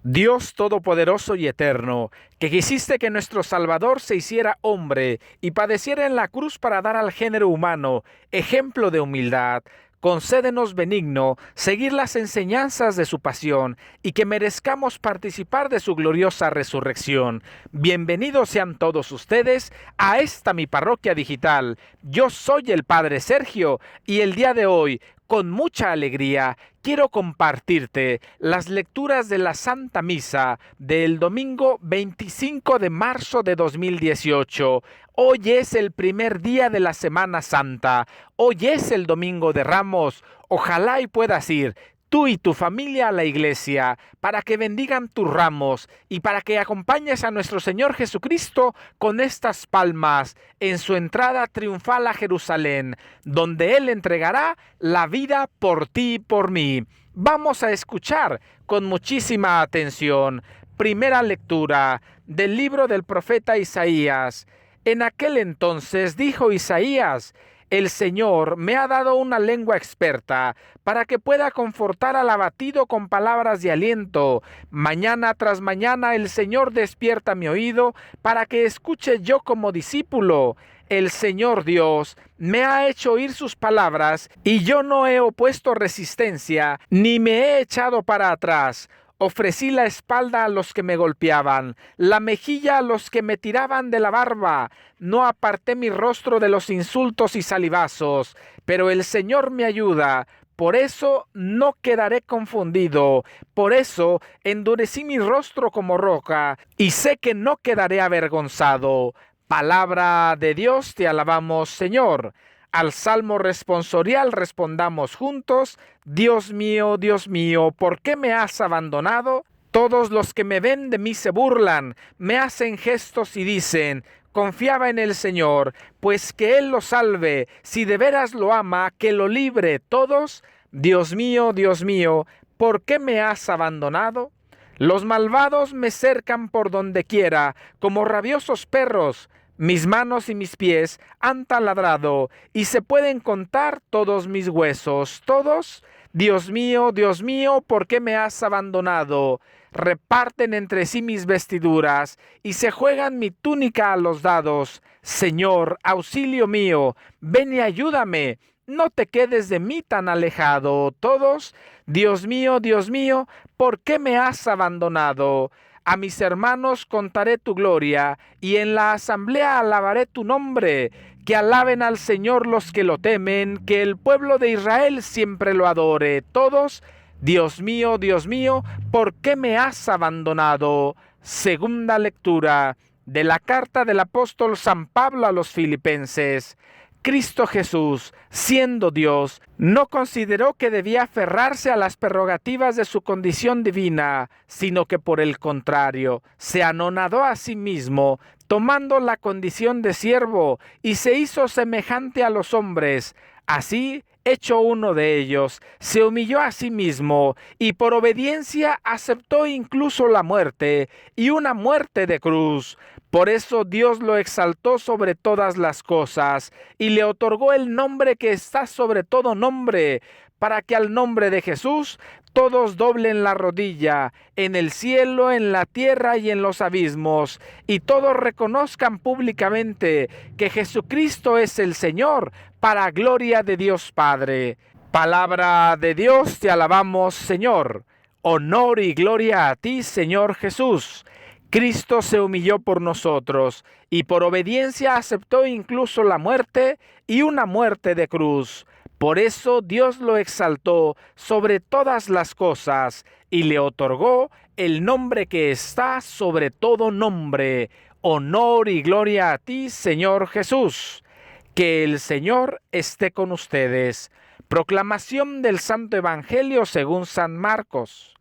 Dios Todopoderoso y Eterno, que quisiste que nuestro Salvador se hiciera hombre y padeciera en la cruz para dar al género humano ejemplo de humildad, concédenos benigno seguir las enseñanzas de su pasión y que merezcamos participar de su gloriosa resurrección. Bienvenidos sean todos ustedes a esta mi parroquia digital. Yo soy el Padre Sergio y el día de hoy, con mucha alegría, quiero compartirte las lecturas de la Santa Misa del domingo 25 de marzo de 2018. Hoy es el primer día de la Semana Santa. Hoy es el Domingo de Ramos. Ojalá y puedas ir tú y tu familia a la iglesia, para que bendigan tus ramos y para que acompañes a nuestro Señor Jesucristo con estas palmas en su entrada triunfal a Jerusalén, donde Él entregará la vida por ti y por mí. Vamos a escuchar con muchísima atención. Primera lectura del libro del profeta Isaías. En aquel entonces dijo Isaías: el Señor me ha dado una lengua experta para que pueda confortar al abatido con palabras de aliento. Mañana tras mañana el Señor despierta mi oído para que escuche yo como discípulo. El Señor Dios me ha hecho oír sus palabras y yo no he opuesto resistencia ni me he echado para atrás. Ofrecí la espalda a los que me golpeaban, la mejilla a los que me tiraban de la barba. No aparté mi rostro de los insultos y salivazos, pero el Señor me ayuda. Por eso no quedaré confundido. Por eso endurecí mi rostro como roca, y sé que no quedaré avergonzado. Palabra de Dios, te alabamos, Señor. Al salmo responsorial respondamos juntos: Dios mío, ¿por qué me has abandonado? Todos los que me ven de mí se burlan, me hacen gestos y dicen: confiaba en el Señor, pues que Él lo salve, si de veras lo ama, que lo libre. Todos: Dios mío, ¿por qué me has abandonado? Los malvados me cercan por donde quiera, como rabiosos perros. Mis manos y mis pies han taladrado, y se pueden contar todos mis huesos. Todos: Dios mío, ¿por qué me has abandonado? Reparten entre sí mis vestiduras, y se juegan mi túnica a los dados. Señor, auxilio mío, ven y ayúdame. No te quedes de mí tan alejado. Todos: Dios mío, ¿por qué me has abandonado? A mis hermanos contaré tu gloria, y en la asamblea alabaré tu nombre. Que alaben al Señor los que lo temen, que el pueblo de Israel siempre lo adore. Todos: Dios mío, ¿por qué me has abandonado? Segunda lectura de la carta del apóstol San Pablo a los Filipenses. Cristo Jesús, siendo Dios, no consideró que debía aferrarse a las prerrogativas de su condición divina, sino que por el contrario, se anonadó a sí mismo, tomando la condición de siervo, y se hizo semejante a los hombres. Así, hecho uno de ellos, se humilló a sí mismo, y por obediencia aceptó incluso la muerte, y una muerte de cruz. Por eso Dios lo exaltó sobre todas las cosas, y le otorgó el nombre que está sobre todo nombre, para que al nombre de Jesús todos doblen la rodilla, en el cielo, en la tierra y en los abismos, y todos reconozcan públicamente que Jesucristo es el Señor, para gloria de Dios Padre. Palabra de Dios, te alabamos, Señor. Honor y gloria a ti, Señor Jesús. Cristo se humilló por nosotros, y por obediencia aceptó incluso la muerte, y una muerte de cruz. Por eso Dios lo exaltó sobre todas las cosas, y le otorgó el nombre que está sobre todo nombre. Honor y gloria a ti, Señor Jesús. Que el Señor esté con ustedes. Proclamación del Santo Evangelio según San Marcos.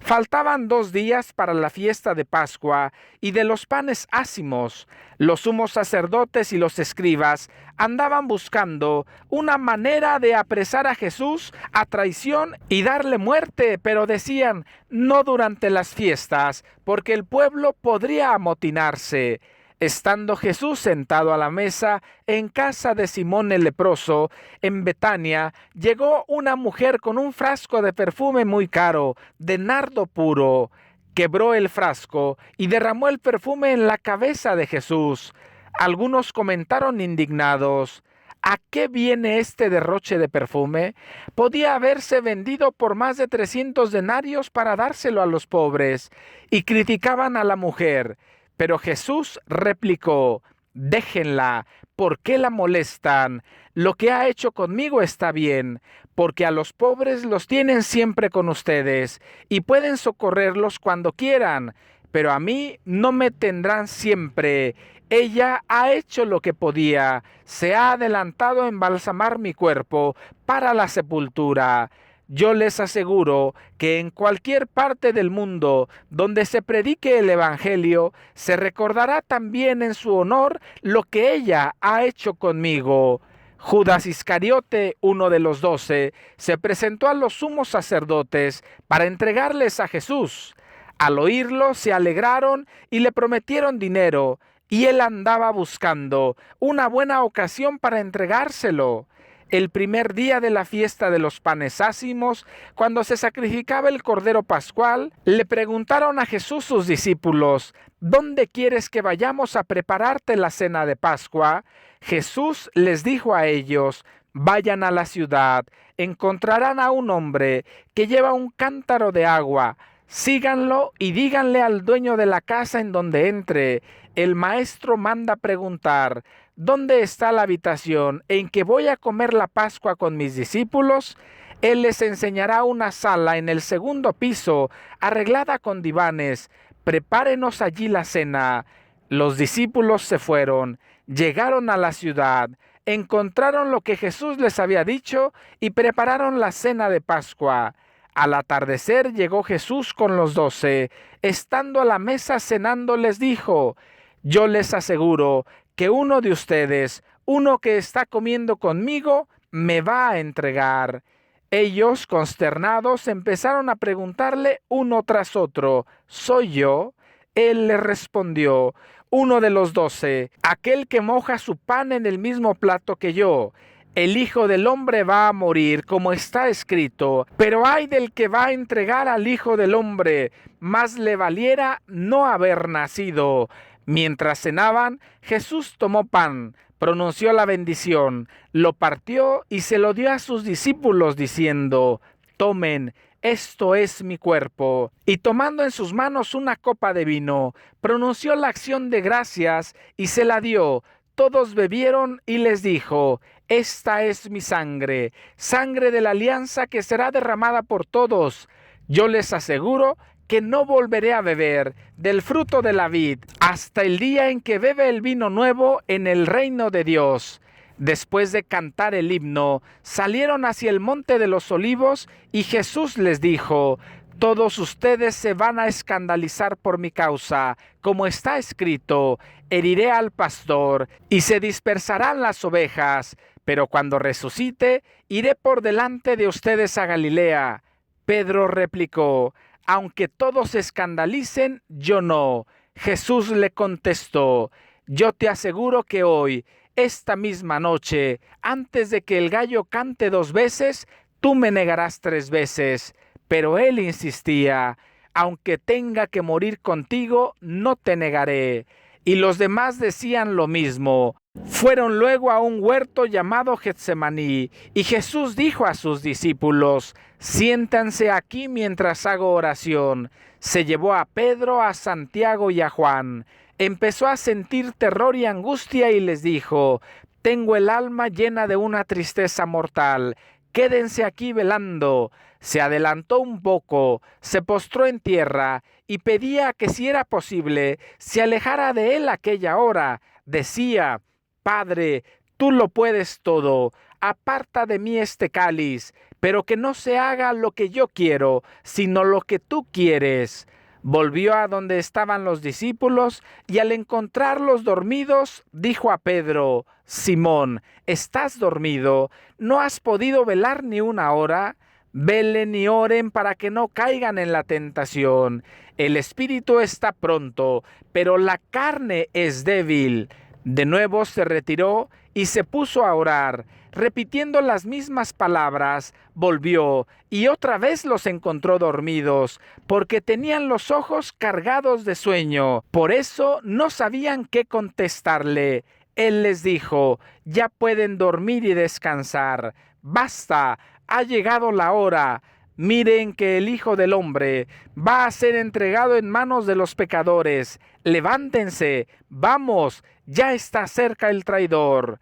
Faltaban 2 días para la fiesta de Pascua y de los panes ácimos. Los sumos sacerdotes y los escribas andaban buscando una manera de apresar a Jesús a traición y darle muerte, pero decían: no durante las fiestas, porque el pueblo podría amotinarse. Estando Jesús sentado a la mesa en casa de Simón el leproso, en Betania, llegó una mujer con un frasco de perfume muy caro, de nardo puro. quebró el frasco y derramó el perfume en la cabeza de Jesús. Algunos comentaron indignados: ¿a qué viene este derroche de perfume? Podía haberse vendido por más de 300 denarios para dárselo a los pobres. Y criticaban a la mujer. Pero Jesús replicó: déjenla, ¿por qué la molestan? Lo que ha hecho conmigo está bien, porque a los pobres los tienen siempre con ustedes y pueden socorrerlos cuando quieran, pero a mí no me tendrán siempre. Ella ha hecho lo que podía, se ha adelantado a embalsamar mi cuerpo para la sepultura. Yo les aseguro que en cualquier parte del mundo donde se predique el Evangelio, se recordará también en su honor lo que ella ha hecho conmigo. Judas Iscariote, uno de los 12, se presentó a los sumos sacerdotes para entregarles a Jesús. Al oírlo se alegraron y le prometieron dinero, y él andaba buscando una buena ocasión para entregárselo. El primer día de la fiesta de los panes ácimos, cuando se sacrificaba el cordero pascual, le preguntaron a Jesús sus discípulos: ¿dónde quieres que vayamos a prepararte la cena de Pascua? Jesús les dijo a ellos: vayan a la ciudad, encontrarán a un hombre que lleva un cántaro de agua. Síganlo y díganle al dueño de la casa en donde entre: el maestro manda preguntar: ¿dónde está la habitación en que voy a comer la Pascua con mis discípulos? Él les enseñará una sala en el segundo piso, arreglada con divanes. Prepárenos allí la cena. Los discípulos se fueron, llegaron a la ciudad, encontraron lo que Jesús les había dicho y prepararon la cena de Pascua. Al atardecer llegó Jesús con los 12. Estando a la mesa cenando, les dijo: yo les aseguro que uno de ustedes, uno que está comiendo conmigo, me va a entregar. Ellos, consternados, empezaron a preguntarle uno tras otro: ¿soy yo? Él les respondió: uno de los 12, aquel que moja su pan en el mismo plato que yo. El Hijo del Hombre va a morir, como está escrito, pero ay del que va a entregar al Hijo del Hombre, más le valiera no haber nacido. Mientras cenaban, Jesús tomó pan, pronunció la bendición, lo partió y se lo dio a sus discípulos diciendo: tomen, esto es mi cuerpo. Y tomando en sus manos una copa de vino, pronunció la acción de gracias y se la dio. Todos bebieron y les dijo: esta es mi sangre, sangre de la alianza que será derramada por todos. Yo les aseguro que no volveré a beber del fruto de la vid hasta el día en que bebe el vino nuevo en el reino de Dios. Después de cantar el himno, salieron hacia el monte de los olivos y Jesús les dijo: todos ustedes se van a escandalizar por mi causa, como está escrito: heriré al pastor y se dispersarán las ovejas, pero cuando resucite, iré por delante de ustedes a Galilea. Pedro replicó: aunque todos se escandalicen, yo no. Jesús le contestó: yo te aseguro que hoy, esta misma noche, antes de que el gallo cante 2 veces, tú me negarás 3 veces. Pero él insistía: aunque tenga que morir contigo, no te negaré. Y los demás decían lo mismo. Fueron luego a un huerto llamado Getsemaní, y Jesús dijo a sus discípulos: siéntanse aquí mientras hago oración. Se llevó a Pedro, a Santiago y a Juan. Empezó a sentir terror y angustia y les dijo: tengo el alma llena de una tristeza mortal. Quédense aquí velando. Se adelantó un poco, se postró en tierra y pedía que, si era posible, se alejara de él aquella hora. Decía: Padre, tú lo puedes todo, aparta de mí este cáliz, pero que no se haga lo que yo quiero, sino lo que tú quieres. Volvió a donde estaban los discípulos y al encontrarlos dormidos, dijo a Pedro: Simón, ¿estás dormido? ¿No has podido velar ni una hora? Velen y oren para que no caigan en la tentación. El espíritu está pronto, pero la carne es débil. De nuevo se retiró y se puso a orar. Repitiendo las mismas palabras, volvió y otra vez los encontró dormidos, porque tenían los ojos cargados de sueño. Por eso no sabían qué contestarle. Él les dijo: ya pueden dormir y descansar. Basta, ha llegado la hora. Miren que el Hijo del Hombre va a ser entregado en manos de los pecadores. Levántense, vamos, ya está cerca el traidor.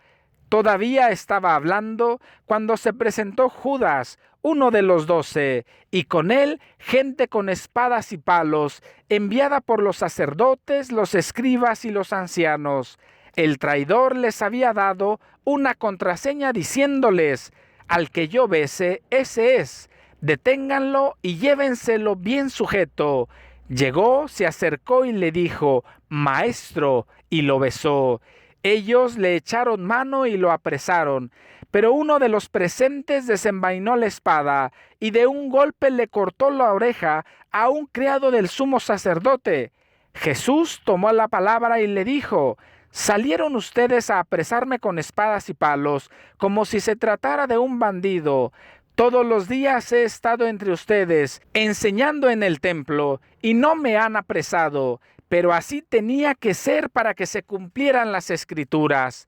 Todavía estaba hablando cuando se presentó Judas, uno de los 12, y con él gente con espadas y palos, enviada por los sacerdotes, los escribas y los ancianos. El traidor les había dado una contraseña diciéndoles: al que yo bese, ese es. Deténganlo y llévenselo bien sujeto. Llegó, se acercó y le dijo: Maestro, y lo besó. Ellos le echaron mano y lo apresaron, pero uno de los presentes desenvainó la espada y de un golpe le cortó la oreja a un criado del sumo sacerdote. Jesús tomó la palabra y le dijo: salieron ustedes a apresarme con espadas y palos, como si se tratara de un bandido. Todos los días he estado entre ustedes, enseñando en el templo, y no me han apresado, pero así tenía que ser para que se cumplieran las Escrituras.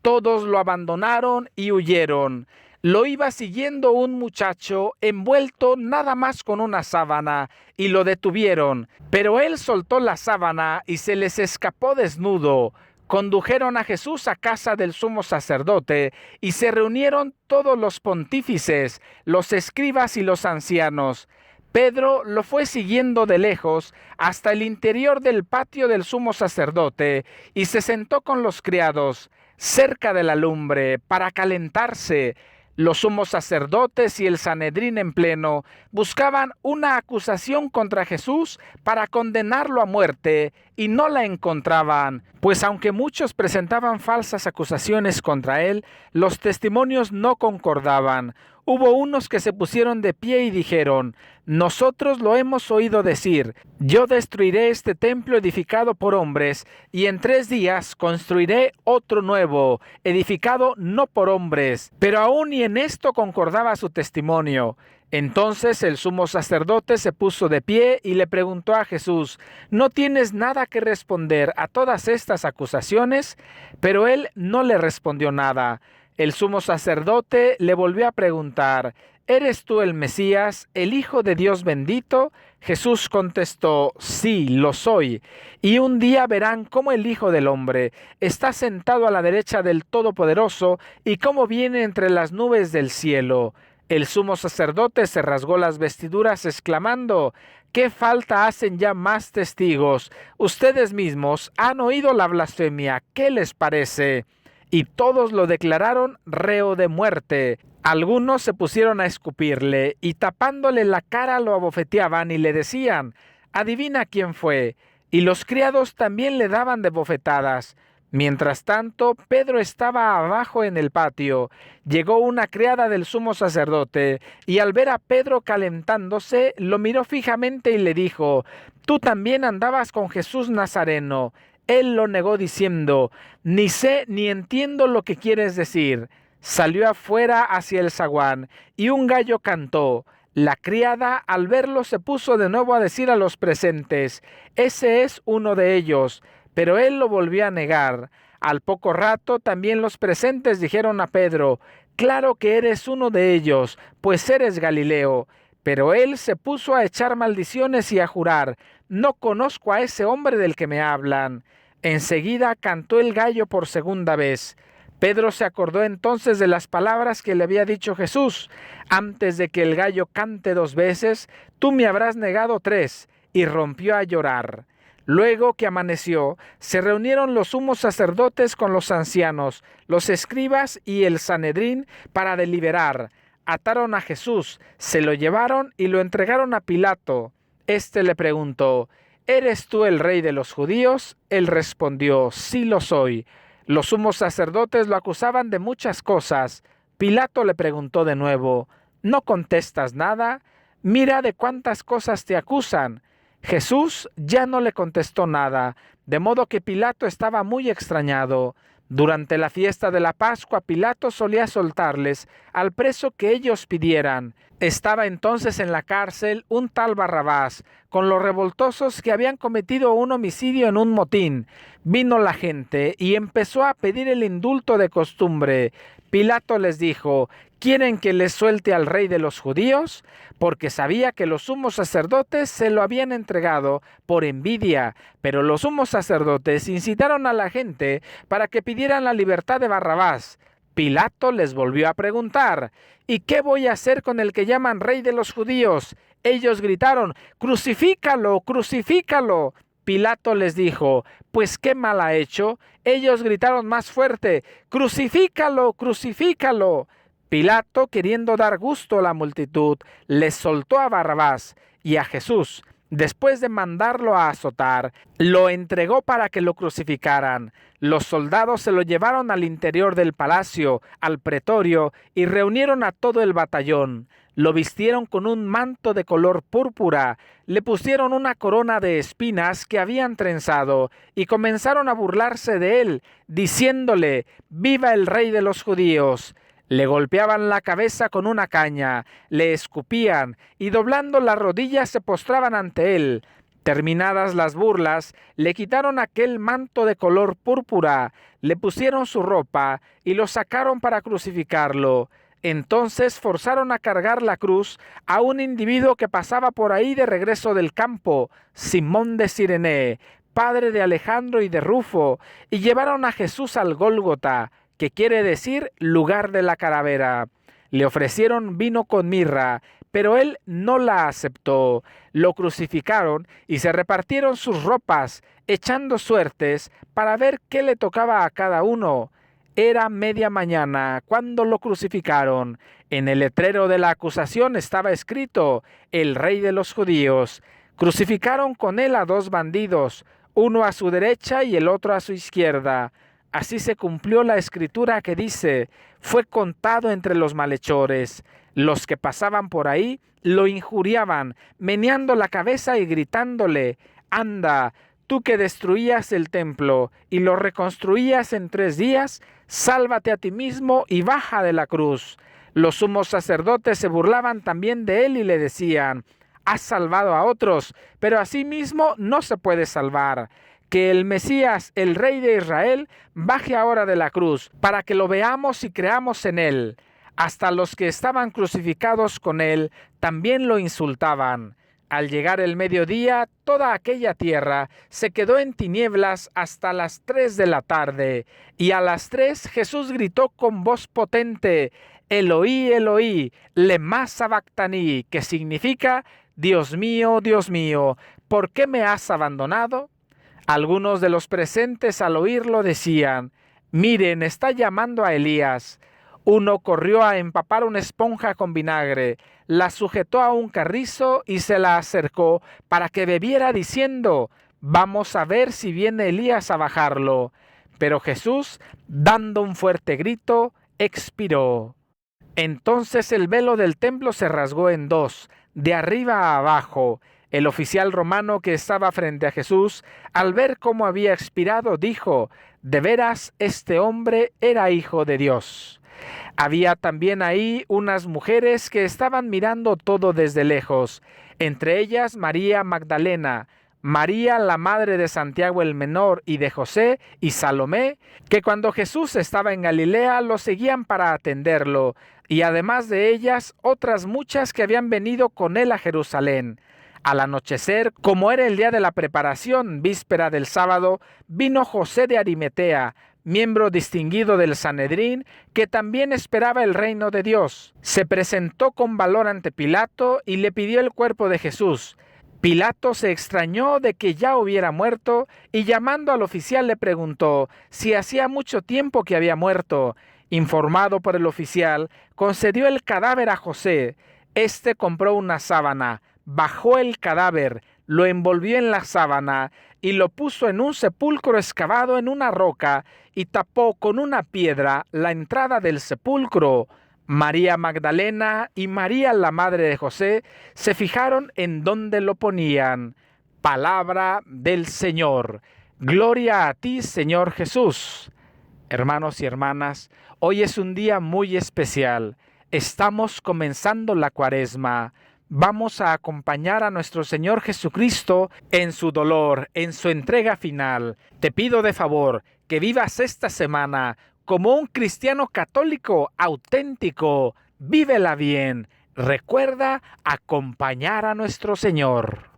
Todos lo abandonaron y huyeron. Lo iba siguiendo un muchacho envuelto nada más con una sábana, y lo detuvieron, pero él soltó la sábana y se les escapó desnudo. Condujeron a Jesús a casa del sumo sacerdote y se reunieron todos los pontífices, los escribas y los ancianos. Pedro lo fue siguiendo de lejos hasta el interior del patio del sumo sacerdote y se sentó con los criados cerca de la lumbre para calentarse. Los sumos sacerdotes y el Sanedrín en pleno buscaban una acusación contra Jesús para condenarlo a muerte y no la encontraban, pues aunque muchos presentaban falsas acusaciones contra él, los testimonios no concordaban. Hubo unos que se pusieron de pie y dijeron: nosotros lo hemos oído decir, yo destruiré este templo edificado por hombres, y en 3 días construiré otro nuevo, edificado no por hombres. Pero aún y en esto concordaba su testimonio. Entonces el sumo sacerdote se puso de pie y le preguntó a Jesús: ¿no tienes nada que responder a todas estas acusaciones? Pero él no le respondió nada. El sumo sacerdote le volvió a preguntar: ¿eres tú el Mesías, el Hijo de Dios bendito? Jesús contestó: sí, lo soy. Y un día verán cómo el Hijo del Hombre está sentado a la derecha del Todopoderoso y cómo viene entre las nubes del cielo. El sumo sacerdote se rasgó las vestiduras exclamando: ¿qué falta hacen ya más testigos? Ustedes mismos han oído la blasfemia. ¿Qué les parece? Y todos lo declararon reo de muerte. Algunos se pusieron a escupirle y tapándole la cara lo abofeteaban y le decían: adivina quién fue. Y los criados también le daban de bofetadas. Mientras tanto, Pedro estaba abajo en el patio. Llegó una criada del sumo sacerdote, y al ver a Pedro calentándose, lo miró fijamente y le dijo: tú también andabas con Jesús Nazareno. Él lo negó diciendo: ni sé ni entiendo lo que quieres decir. Salió afuera hacia el zaguán, y un gallo cantó. La criada, al verlo, se puso de nuevo a decir a los presentes: ese es uno de ellos. Pero él lo volvió a negar. Al poco rato también los presentes dijeron a Pedro: claro que eres uno de ellos, pues eres Galileo. Pero él se puso a echar maldiciones y a jurar: no conozco a ese hombre del que me hablan. Enseguida cantó el gallo por segunda vez. Pedro se acordó entonces de las palabras que le había dicho Jesús: antes de que el gallo cante 2 veces, tú me habrás negado 3, y rompió a llorar. Luego que amaneció, se reunieron los sumos sacerdotes con los ancianos, los escribas y el Sanedrín para deliberar. Ataron a Jesús, se lo llevaron y lo entregaron a Pilato. Este le preguntó: ¿eres tú el rey de los judíos? Él respondió: sí lo soy. Los sumos sacerdotes lo acusaban de muchas cosas. Pilato le preguntó de nuevo: ¿no contestas nada? Mira de cuántas cosas te acusan. Jesús ya no le contestó nada, de modo que Pilato estaba muy extrañado. Durante la fiesta de la Pascua, Pilato solía soltarles al preso que ellos pidieran. Estaba entonces en la cárcel un tal Barrabás, con los revoltosos que habían cometido un homicidio en un motín. Vino la gente y empezó a pedir el indulto de costumbre. Pilato les dijo: ¿Quieren que les suelte al rey de los judíos? Porque sabía que los sumos sacerdotes se lo habían entregado por envidia, pero los sumos sacerdotes incitaron a la gente para que pidieran la libertad de Barrabás. Pilato les volvió a preguntar: ¿Y qué voy a hacer con el que llaman rey de los judíos? Ellos gritaron: ¡Crucifícalo, crucifícalo! Pilato les dijo: ¿Pues qué mal ha hecho? Ellos gritaron más fuerte: ¡Crucifícalo, crucifícalo! Pilato, queriendo dar gusto a la multitud, les soltó a Barrabás, y a Jesús, después de mandarlo a azotar, lo entregó para que lo crucificaran. Los soldados se lo llevaron al interior del palacio, al pretorio, y reunieron a todo el batallón. Lo vistieron con un manto de color púrpura, le pusieron una corona de espinas que habían trenzado, y comenzaron a burlarse de él, diciéndole: «¡Viva el rey de los judíos!». Le golpeaban la cabeza con una caña, le escupían y doblando las rodillas se postraban ante él. Terminadas las burlas, le quitaron aquel manto de color púrpura, le pusieron su ropa y lo sacaron para crucificarlo. Entonces forzaron a cargar la cruz a un individuo que pasaba por ahí de regreso del campo, Simón de Cirene, padre de Alejandro y de Rufo, y llevaron a Jesús al Gólgota, que quiere decir lugar de la calavera. Le ofrecieron vino con mirra, pero él no la aceptó. Lo crucificaron y se repartieron sus ropas, echando suertes para ver qué le tocaba a cada uno. Era media mañana cuando lo crucificaron. En el letrero de la acusación estaba escrito: «El rey de los judíos». Crucificaron con él a dos bandidos, uno a su derecha y el otro a su izquierda. Así se cumplió la escritura que dice: «Fue contado entre los malhechores». Los que pasaban por ahí lo injuriaban, meneando la cabeza y gritándole: «Anda, tú que destruías el templo y lo reconstruías en 3 días, sálvate a ti mismo y baja de la cruz». Los sumos sacerdotes se burlaban también de él y le decían: «Has salvado a otros, pero a sí mismo no se puede salvar. Que el Mesías, el Rey de Israel, baje ahora de la cruz, para que lo veamos y creamos en él». Hasta los que estaban crucificados con él también lo insultaban. Al llegar el mediodía, toda aquella tierra se quedó en tinieblas hasta las 3 de la tarde, y a las 3 Jesús gritó con voz potente: «Eloí, Eloí, lema sabactani», que significa: Dios mío, ¿por qué me has abandonado?». Algunos de los presentes al oírlo decían: «Miren, está llamando a Elías». Uno corrió a empapar una esponja con vinagre, la sujetó a un carrizo y se la acercó para que bebiera, diciendo: «Vamos a ver si viene Elías a bajarlo». Pero Jesús, dando un fuerte grito, expiró. Entonces el velo del templo se rasgó en 2, de arriba a abajo. El oficial romano que estaba frente a Jesús, al ver cómo había expirado, dijo: «De veras, este hombre era hijo de Dios». Había también ahí unas mujeres que estaban mirando todo desde lejos, entre ellas María Magdalena, María la madre de Santiago el Menor y de José, y Salomé, que cuando Jesús estaba en Galilea lo seguían para atenderlo, y además de ellas otras muchas que habían venido con él a Jerusalén. Al anochecer, como era el día de la preparación, víspera del sábado, vino José de Arimatea, miembro distinguido del Sanedrín, que también esperaba el reino de Dios. Se presentó con valor ante Pilato y le pidió el cuerpo de Jesús. Pilato se extrañó de que ya hubiera muerto y llamando al oficial le preguntó si hacía mucho tiempo que había muerto. Informado por el oficial, concedió el cadáver a José. Este compró una sábana, bajó el cadáver, lo envolvió en la sábana y lo puso en un sepulcro excavado en una roca y tapó con una piedra la entrada del sepulcro. María Magdalena y María la madre de José se fijaron en dónde lo ponían. Palabra del Señor. Gloria a ti, Señor Jesús. Hermanos y hermanas, hoy es un día muy especial. Estamos comenzando la Cuaresma. Vamos a acompañar a nuestro Señor Jesucristo en su dolor, en su entrega final. Te pido de favor que vivas esta semana como un cristiano católico auténtico. Vívela bien. Recuerda acompañar a nuestro Señor.